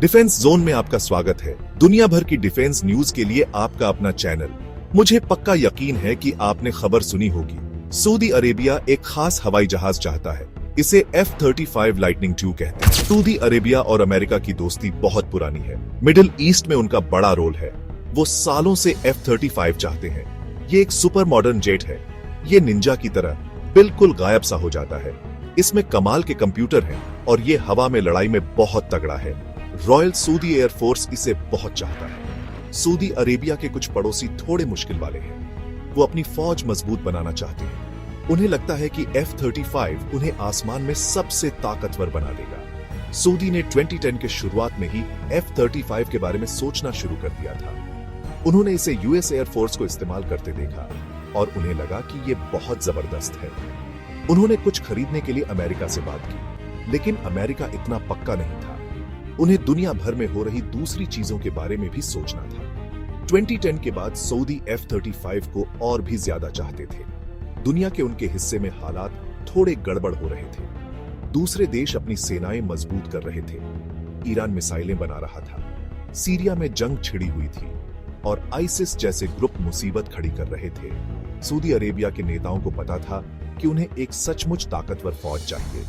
Defence zone में आपका स्वागत है। दुनिया भर की डिफेंस न्यूज के लिए आपका अपना चैनल। मुझे पक्का यकीन है कि आपने खबर सुनी होगी। सऊदी अरेबिया एक खास हवाई जहाज चाहता है। इसे F-35 लाइटनिंग II कहते हैं। सऊदी अरेबिया और अमेरिका की दोस्ती बहुत पुरानी है। मिडिल ईस्ट में उनका बड़ा रोल है। वो सालों से F-35 चाहते हैं। ये एक सुपर मॉडर्न जेट है। ये निंजा की तरह बिल्कुल गायब सा हो जाता है। इसमें कमाल के कंप्यूटर हैं और ये हवा में लड़ाई में बहुत तगड़ा है। रॉयल सऊदी एयरफोर्स इसे बहुत चाहता है। सऊदी अरेबिया के कुछ पड़ोसी थोड़े मुश्किल वाले हैं। वो अपनी फौज मजबूत बनाना चाहते हैं। उन्हें लगता है कि F-35 उन्हें आसमान में सबसे ताकतवर बना देगा। सऊदी ने 2010 के शुरुआत में ही F-35 के बारे में सोचना शुरू कर दिया था। उन्होंने इसे US एयरफोर्स को इस्तेमाल करते देखा और उन्हें लगा कि ये बहुत जबरदस्त है। उन्होंने कुछ खरीदने के लिए अमेरिका से बात की, लेकिन अमेरिका इतना पक्का नहीं था। उन्हें दुनिया भर में हो रही दूसरी चीजों के बारे में भी सोचना था। 2010 के बाद सऊदी F-35 को और भी ज्यादा चाहते थे। दुनिया के उनके हिस्से में हालात थोड़े गड़बड़ हो रहे थे। दूसरे देश अपनी सेनाएं मजबूत कर रहे थे। ईरान मिसाइलें बना रहा था। सीरिया में जंग छिड़ी हुई थी और आइसिस जैसे ग्रुप मुसीबत खड़ी कर रहे थे। सऊदी अरेबिया के नेताओं को पता था कि उन्हें एक सचमुच ताकतवर फौज चाहिए।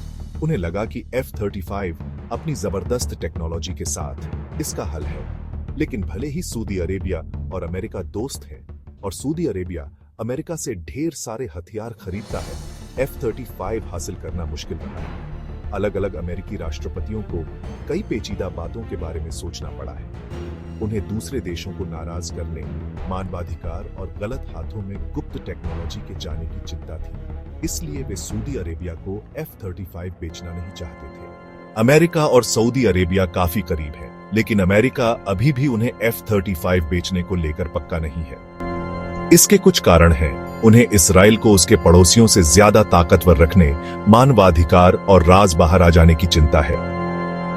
उन्हें लगा कि F-35 अपनी जबरदस्त टेक्नोलॉजी के साथ इसका हल है। लेकिन भले ही सऊदी अरेबिया और अमेरिका दोस्त हैं और सऊदी अरेबिया अमेरिका से ढेर सारे हथियार खरीदता है, F-35 हासिल करना मुश्किल रहा है। अलग अलग अमेरिकी राष्ट्रपतियों को कई पेचीदा बातों के बारे में सोचना पड़ा है। उन्हें दूसरे देशों को नाराज करने, मानवाधिकार और गलत हाथों में गुप्त टेक्नोलॉजी के जाने की चिंता थी। इसलिए वे सऊदी अरेबिया को F-35 बेचना नहीं चाहते थे। अमेरिका और सऊदी अरेबिया काफी करीब है, लेकिन अमेरिका अभी भी उन्हें F-35 बेचने को लेकर पक्का नहीं है। इसके कुछ कारण हैं। उन्हें इसराइल को उसके पड़ोसियों से ज्यादा ताकतवर रखने, मानवाधिकार और राज बाहर आ जाने की चिंता है।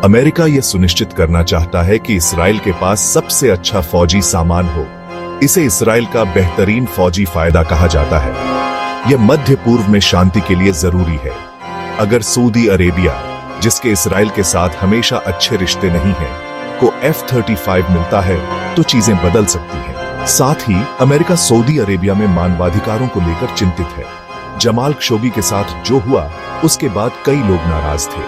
अमेरिका यह सुनिश्चित करना चाहता है कि इसराइल के पास सबसे अच्छा फौजी सामान हो। इसे इसराइल का बेहतरीन फौजी फायदा कहा जाता है। यह मध्य पूर्व में शांति के लिए जरूरी है। अगर सऊदी अरेबिया, जिसके इसराइल के साथ हमेशा अच्छे रिश्ते नहीं हैं, को F-35 मिलता है तो चीजें बदल सकती हैं। साथ ही अमेरिका सऊदी अरेबिया में मानवाधिकारों को लेकर चिंतित है। जमाल खशोगी के साथ जो हुआ उसके बाद कई लोग नाराज थे।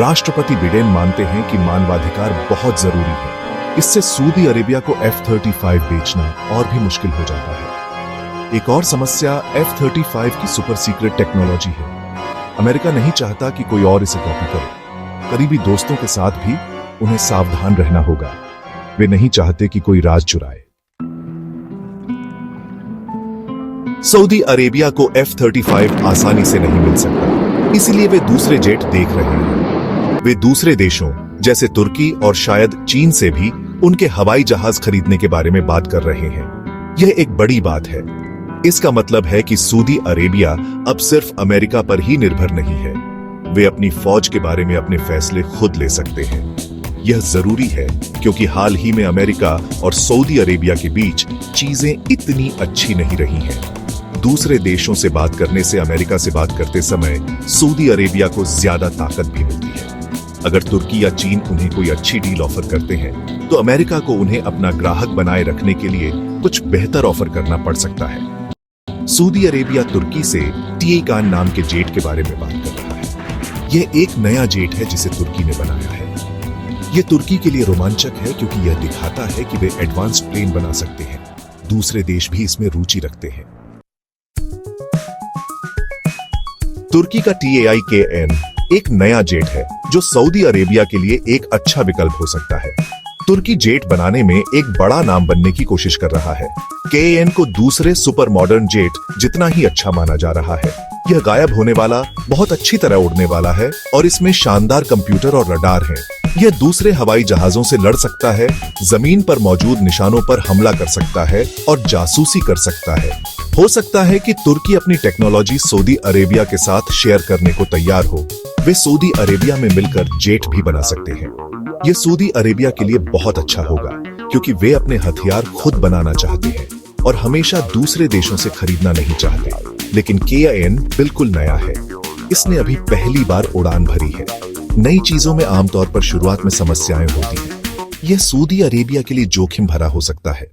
राष्ट्रपति बिडेन मानते हैं कि मानवाधिकार बहुत जरूरी है। इससे सऊदी अरेबिया को F-35 बेचना और भी मुश्किल हो जाता है। एक और समस्या F-35 की सुपर सीक्रेट टेक्नोलॉजी है। अमेरिका नहीं चाहता कि कोई और इसे कॉपी करे। करीबी दोस्तों के साथ भी उन्हें सावधान रहना होगा। वे नहीं चाहते कि कोई राज चुराए। सऊदी अरेबिया को F-35 आसानी से नहीं मिल सकता, इसलिए वे दूसरे जेट देख रहे हैं। वे दूसरे देशों जैसे तुर्की और शायद चीन से भी उनके हवाई जहाज खरीदने के बारे में बात कर रहे हैं। यह एक बड़ी बात है। इसका मतलब है कि सऊदी अरेबिया अब सिर्फ अमेरिका पर ही निर्भर नहीं है। वे अपनी फौज के बारे में अपने फैसले खुद ले सकते हैं। यह जरूरी है क्योंकि हाल ही में अमेरिका और सऊदी अरेबिया के बीच चीजें इतनी अच्छी नहीं रही हैं। दूसरे देशों से बात करने से अमेरिका से बात करते समय सऊदी अरेबिया को ज्यादा ताकत भी मिलती है। अगर तुर्की या चीन उन्हें कोई अच्छी डील ऑफर करते हैं तो अमेरिका को उन्हें अपना ग्राहक बनाए रखने के लिए कुछ बेहतर ऑफर करना पड़ सकता है। सऊदी अरेबिया तुर्की से टीएकान नाम के जेट के बारे में बात कर रहा है। यह एक नया जेट है जिसे तुर्की ने बनाया है। यह तुर्की के लिए रोमांचक है क्योंकि यह दिखाता है कि वे एडवांस्ड प्लेन बना सकते हैं। दूसरे देश भी इसमें रुचि रखते हैं। तुर्की का TAIKN एक नया जेट है जो सऊदी अरेबिया के लिए एक अच्छा विकल्प हो सकता है। तुर्की जेट बनाने में एक बड़ा नाम बनने की कोशिश कर रहा है। KN को दूसरे सुपर मॉडर्न जेट जितना ही अच्छा माना जा रहा है। यह गायब होने वाला, बहुत अच्छी तरह उड़ने वाला है और इसमें शानदार कंप्यूटर और रडार हैं। यह दूसरे हवाई जहाजों से लड़ सकता है, जमीन पर मौजूद निशानों पर हमला कर सकता है और जासूसी कर सकता है। हो सकता है कि तुर्की अपनी टेक्नोलॉजी सऊदी अरेबिया के साथ शेयर करने को तैयार हो। वे सऊदी अरेबिया में मिलकर जेट भी बना सकते हैं। यह सऊदी अरेबिया के लिए बहुत अच्छा होगा क्योंकि वे अपने हथियार खुद बनाना चाहते हैं और हमेशा दूसरे देशों से खरीदना नहीं चाहते। लेकिन KN बिल्कुल नया है। इसने अभी पहली बार उड़ान भरी है। नई चीजों में आमतौर पर शुरुआत में समस्याएं होती हैं, यह सऊदी अरेबिया के लिए जोखिम भरा हो सकता है।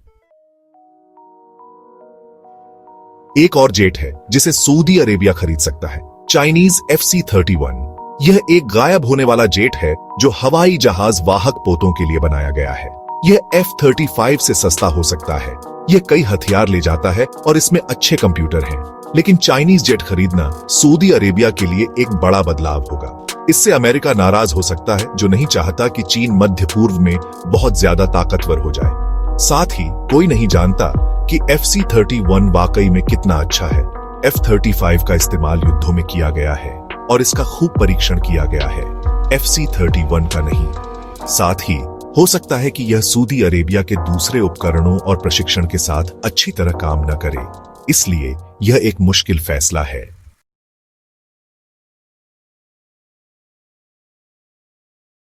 एक और जेट है जिसे सऊदी अरेबिया खरीद सकता है, चाइनीज FC-31। यह एक गायब होने वाला जेट है जो हवाई जहाज वाहक पोतों के लिए बनाया गया है। यह F-35 से सस्ता हो सकता है। यह कई हथियार ले जाता है और इसमें अच्छे कंप्यूटर हैं। लेकिन चाइनीज जेट खरीदना सऊदी अरेबिया के लिए एक बड़ा बदलाव होगा। इससे अमेरिका नाराज हो सकता है, जो नहीं चाहता कि चीन मध्य पूर्व में बहुत ज्यादा ताकतवर हो जाए। साथ ही कोई नहीं जानता कि FC-31 वाकई में कितना अच्छा है। F-35 का इस्तेमाल युद्धों में किया गया है और इसका खूब परीक्षण किया गया है, FC-31 का नहीं। साथ ही हो सकता है कि यह सऊदी अरेबिया के दूसरे उपकरणों और प्रशिक्षण के साथ अच्छी तरह काम न करे, इसलिए यह एक मुश्किल फैसला है।